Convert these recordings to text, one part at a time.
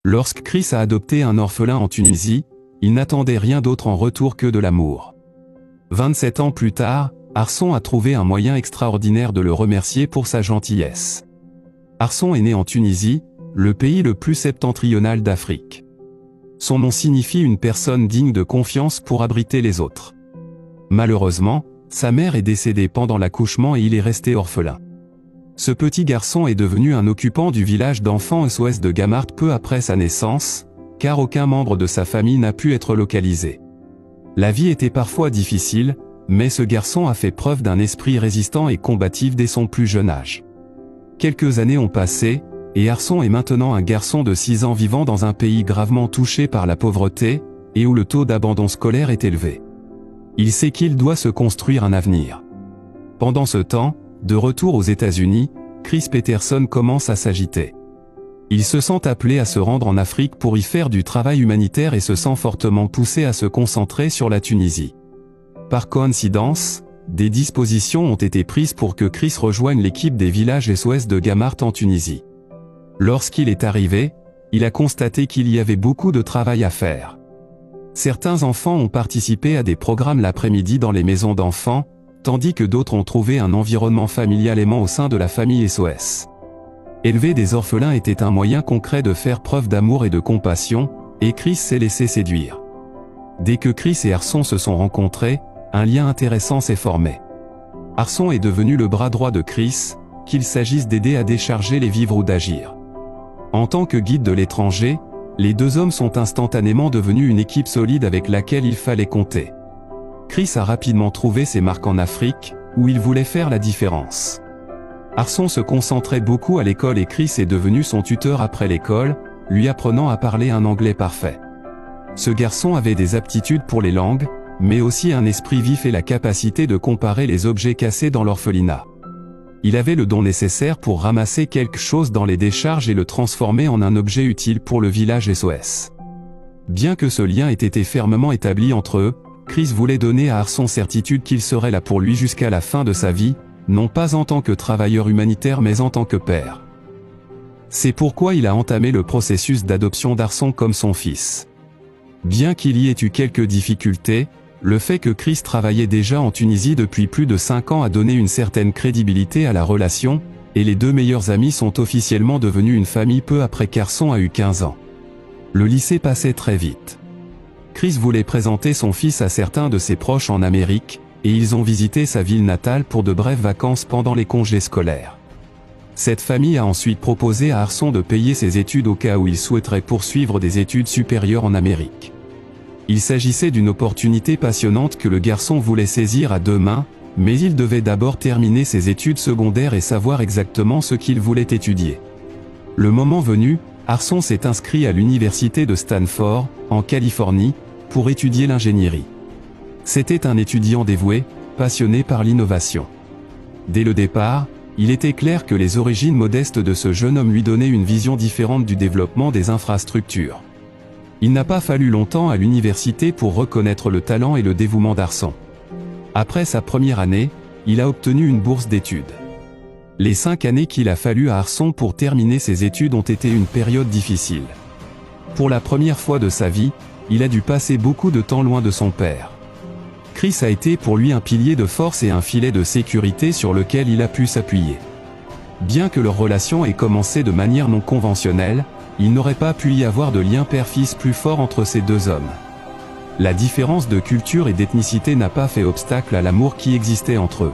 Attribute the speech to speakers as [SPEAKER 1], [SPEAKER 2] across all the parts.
[SPEAKER 1] Lorsque Chris a adopté un orphelin en Tunisie, il n'attendait rien d'autre en retour que de l'amour. 27 ans plus tard, Arson a trouvé un moyen extraordinaire de le remercier pour sa gentillesse. Arson est né en Tunisie, le pays le plus septentrional d'Afrique. Son nom signifie une personne digne de confiance pour abriter les autres. Malheureusement, sa mère est décédée pendant l'accouchement et il est resté orphelin. Ce petit garçon est devenu un occupant du village d'enfants SOS de Gamart peu après sa naissance, car aucun membre de sa famille n'a pu être localisé. La vie était parfois difficile, mais ce garçon a fait preuve d'un esprit résistant et combatif dès son plus jeune âge. Quelques années ont passé, et Arson est maintenant un garçon de 6 ans vivant dans un pays gravement touché par la pauvreté, et où le taux d'abandon scolaire est élevé. Il sait qu'il doit se construire un avenir. Pendant ce temps, de retour aux États-Unis, Chris Peterson commence à s'agiter. Il se sent appelé à se rendre en Afrique pour y faire du travail humanitaire et se sent fortement poussé à se concentrer sur la Tunisie. Par coïncidence, des dispositions ont été prises pour que Chris rejoigne l'équipe des villages SOS de Gamart en Tunisie. Lorsqu'il est arrivé, il a constaté qu'il y avait beaucoup de travail à faire. Certains enfants ont participé à des programmes l'après-midi dans les maisons d'enfants, tandis que d'autres ont trouvé un environnement familial aimant au sein de la famille SOS. Élever des orphelins était un moyen concret de faire preuve d'amour et de compassion, et Chris s'est laissé séduire. Dès que Chris et Arson se sont rencontrés, un lien intéressant s'est formé. Arson est devenu le bras droit de Chris, qu'il s'agisse d'aider à décharger les vivres ou d'agir. En tant que guide de l'étranger, les deux hommes sont instantanément devenus une équipe solide avec laquelle il fallait compter. Chris a rapidement trouvé ses marques en Afrique, où il voulait faire la différence. Arson se concentrait beaucoup à l'école et Chris est devenu son tuteur après l'école, lui apprenant à parler un anglais parfait. Ce garçon avait des aptitudes pour les langues, mais aussi un esprit vif et la capacité de comparer les objets cassés dans l'orphelinat. Il avait le don nécessaire pour ramasser quelque chose dans les décharges et le transformer en un objet utile pour le village SOS. Bien que ce lien ait été fermement établi entre eux, Chris voulait donner à Arson certitude qu'il serait là pour lui jusqu'à la fin de sa vie, non pas en tant que travailleur humanitaire mais en tant que père. C'est pourquoi il a entamé le processus d'adoption d'Arson comme son fils. Bien qu'il y ait eu quelques difficultés, le fait que Chris travaillait déjà en Tunisie depuis plus de 5 ans a donné une certaine crédibilité à la relation, et les deux meilleurs amis sont officiellement devenus une famille peu après qu'Arson a eu 15 ans. Le lycée passait très vite. Chris voulait présenter son fils à certains de ses proches en Amérique, et ils ont visité sa ville natale pour de brèves vacances pendant les congés scolaires. Cette famille a ensuite proposé à Arson de payer ses études au cas où il souhaiterait poursuivre des études supérieures en Amérique. Il s'agissait d'une opportunité passionnante que le garçon voulait saisir à deux mains, mais il devait d'abord terminer ses études secondaires et savoir exactement ce qu'il voulait étudier. Le moment venu, Arson s'est inscrit à l'université de Stanford, en Californie, pour étudier l'ingénierie. C'était un étudiant dévoué, passionné par l'innovation. Dès le départ, il était clair que les origines modestes de ce jeune homme lui donnaient une vision différente du développement des infrastructures. Il n'a pas fallu longtemps à l'université pour reconnaître le talent et le dévouement d'Arson. Après sa première année, il a obtenu une bourse d'études. Les 5 années qu'il a fallu à Arson pour terminer ses études ont été une période difficile. Pour la première fois de sa vie, il a dû passer beaucoup de temps loin de son père. Chris a été pour lui un pilier de force et un filet de sécurité sur lequel il a pu s'appuyer. Bien que leur relation ait commencé de manière non conventionnelle, il n'aurait pas pu y avoir de lien père-fils plus fort entre ces deux hommes. La différence de culture et d'ethnicité n'a pas fait obstacle à l'amour qui existait entre eux.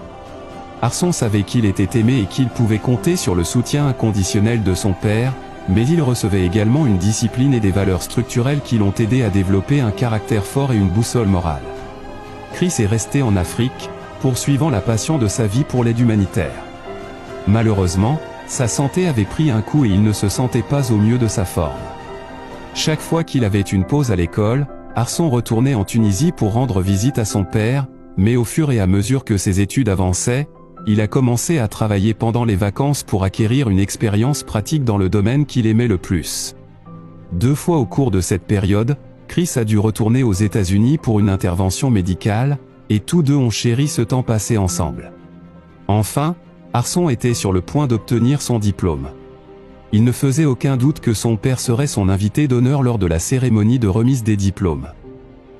[SPEAKER 1] Arson savait qu'il était aimé et qu'il pouvait compter sur le soutien inconditionnel de son père, mais il recevait également une discipline et des valeurs structurelles qui l'ont aidé à développer un caractère fort et une boussole morale. Chris est resté en Afrique, poursuivant la passion de sa vie pour l'aide humanitaire. Malheureusement, sa santé avait pris un coup et il ne se sentait pas au mieux de sa forme. Chaque fois qu'il avait une pause à l'école, Arson retournait en Tunisie pour rendre visite à son père, mais au fur et à mesure que ses études avançaient, il a commencé à travailler pendant les vacances pour acquérir une expérience pratique dans le domaine qu'il aimait le plus. 2 fois au cours de cette période, Chris a dû retourner aux États-Unis pour une intervention médicale, et tous deux ont chéri ce temps passé ensemble. Enfin, Arson était sur le point d'obtenir son diplôme. Il ne faisait aucun doute que son père serait son invité d'honneur lors de la cérémonie de remise des diplômes.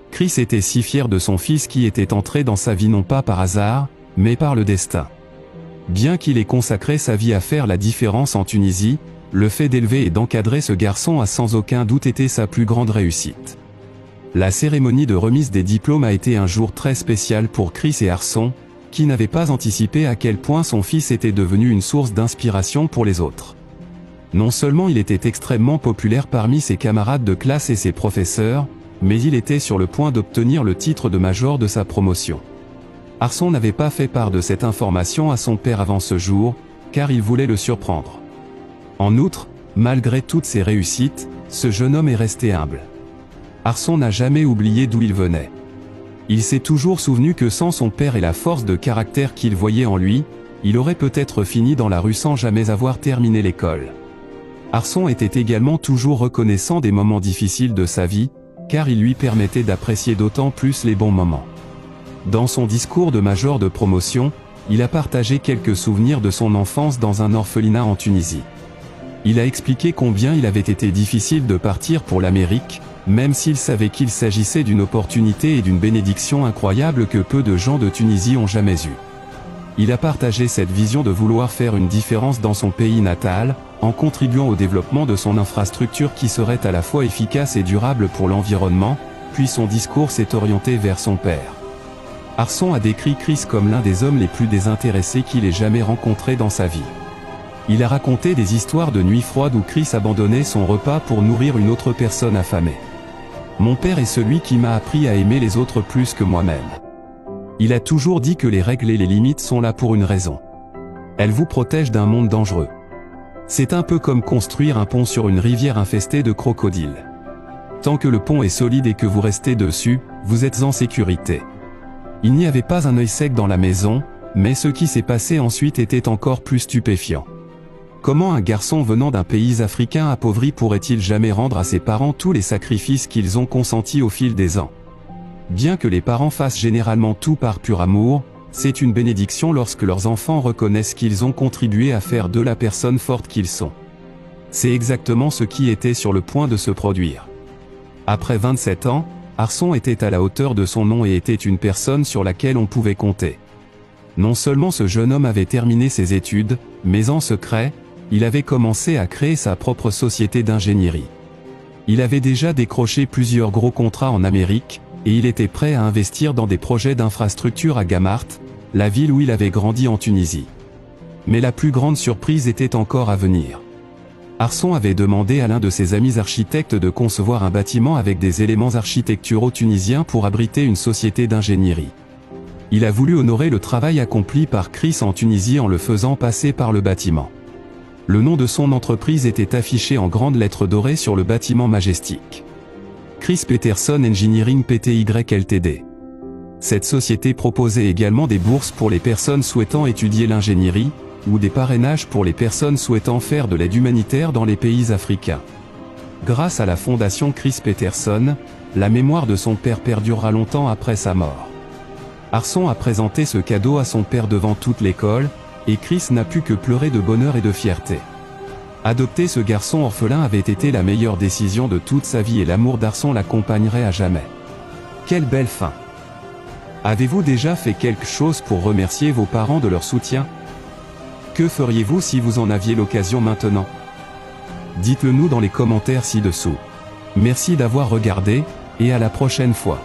[SPEAKER 1] Chris était si fier de son fils qui était entré dans sa vie non pas par hasard, mais par le destin. Bien qu'il ait consacré sa vie à faire la différence en Tunisie, le fait d'élever et d'encadrer ce garçon a sans aucun doute été sa plus grande réussite. La cérémonie de remise des diplômes a été un jour très spécial pour Chris et Arson, qui n'avaient pas anticipé à quel point son fils était devenu une source d'inspiration pour les autres. Non seulement il était extrêmement populaire parmi ses camarades de classe et ses professeurs, mais il était sur le point d'obtenir le titre de major de sa promotion. Arson n'avait pas fait part de cette information à son père avant ce jour, car il voulait le surprendre. En outre, malgré toutes ses réussites, ce jeune homme est resté humble. Arson n'a jamais oublié d'où il venait. Il s'est toujours souvenu que sans son père et la force de caractère qu'il voyait en lui, il aurait peut-être fini dans la rue sans jamais avoir terminé l'école. Arson était également toujours reconnaissant des moments difficiles de sa vie, car il lui permettait d'apprécier d'autant plus les bons moments. Dans son discours de major de promotion, il a partagé quelques souvenirs de son enfance dans un orphelinat en Tunisie. Il a expliqué combien il avait été difficile de partir pour l'Amérique, même s'il savait qu'il s'agissait d'une opportunité et d'une bénédiction incroyable que peu de gens de Tunisie ont jamais eue. Il a partagé cette vision de vouloir faire une différence dans son pays natal, en contribuant au développement de son infrastructure qui serait à la fois efficace et durable pour l'environnement, puis son discours s'est orienté vers son père. Arson a décrit Chris comme l'un des hommes les plus désintéressés qu'il ait jamais rencontré dans sa vie. Il a raconté des histoires de nuits froides où Chris abandonnait son repas pour nourrir une autre personne affamée. Mon père est celui qui m'a appris à aimer les autres plus que moi-même. Il a toujours dit que les règles et les limites sont là pour une raison. Elles vous protègent d'un monde dangereux. C'est un peu comme construire un pont sur une rivière infestée de crocodiles. Tant que le pont est solide et que vous restez dessus, vous êtes en sécurité. Il n'y avait pas un œil sec dans la maison, mais ce qui s'est passé ensuite était encore plus stupéfiant. Comment un garçon venant d'un pays africain appauvri pourrait-il jamais rendre à ses parents tous les sacrifices qu'ils ont consentis au fil des ans? Bien que les parents fassent généralement tout par pur amour, c'est une bénédiction lorsque leurs enfants reconnaissent qu'ils ont contribué à faire d'eux la personne forte qu'ils sont. C'est exactement ce qui était sur le point de se produire. Après 27 ans, Arson était à la hauteur de son nom et était une personne sur laquelle on pouvait compter. Non seulement ce jeune homme avait terminé ses études, mais en secret, il avait commencé à créer sa propre société d'ingénierie. Il avait déjà décroché plusieurs gros contrats en Amérique, et il était prêt à investir dans des projets d'infrastructure à Gamart, la ville où il avait grandi en Tunisie. Mais la plus grande surprise était encore à venir. Arson avait demandé à l'un de ses amis architectes de concevoir un bâtiment avec des éléments architecturaux tunisiens pour abriter une société d'ingénierie. Il a voulu honorer le travail accompli par Chris en Tunisie en le faisant passer par le bâtiment. Le nom de son entreprise était affiché en grandes lettres dorées sur le bâtiment majestique. Chris Peterson Engineering Pty Ltd. Cette société proposait également des bourses pour les personnes souhaitant étudier l'ingénierie, ou des parrainages pour les personnes souhaitant faire de l'aide humanitaire dans les pays africains. Grâce à la fondation Chris Peterson, la mémoire de son père perdurera longtemps après sa mort. Arson a présenté ce cadeau à son père devant toute l'école, et Chris n'a pu que pleurer de bonheur et de fierté. Adopter ce garçon orphelin avait été la meilleure décision de toute sa vie et l'amour d'Arson l'accompagnerait à jamais. Quelle belle fin! Avez-vous déjà fait quelque chose pour remercier vos parents de leur soutien? Que feriez-vous si vous en aviez l'occasion maintenant? Dites-le nous dans les commentaires ci-dessous. Merci d'avoir regardé, et à la prochaine fois.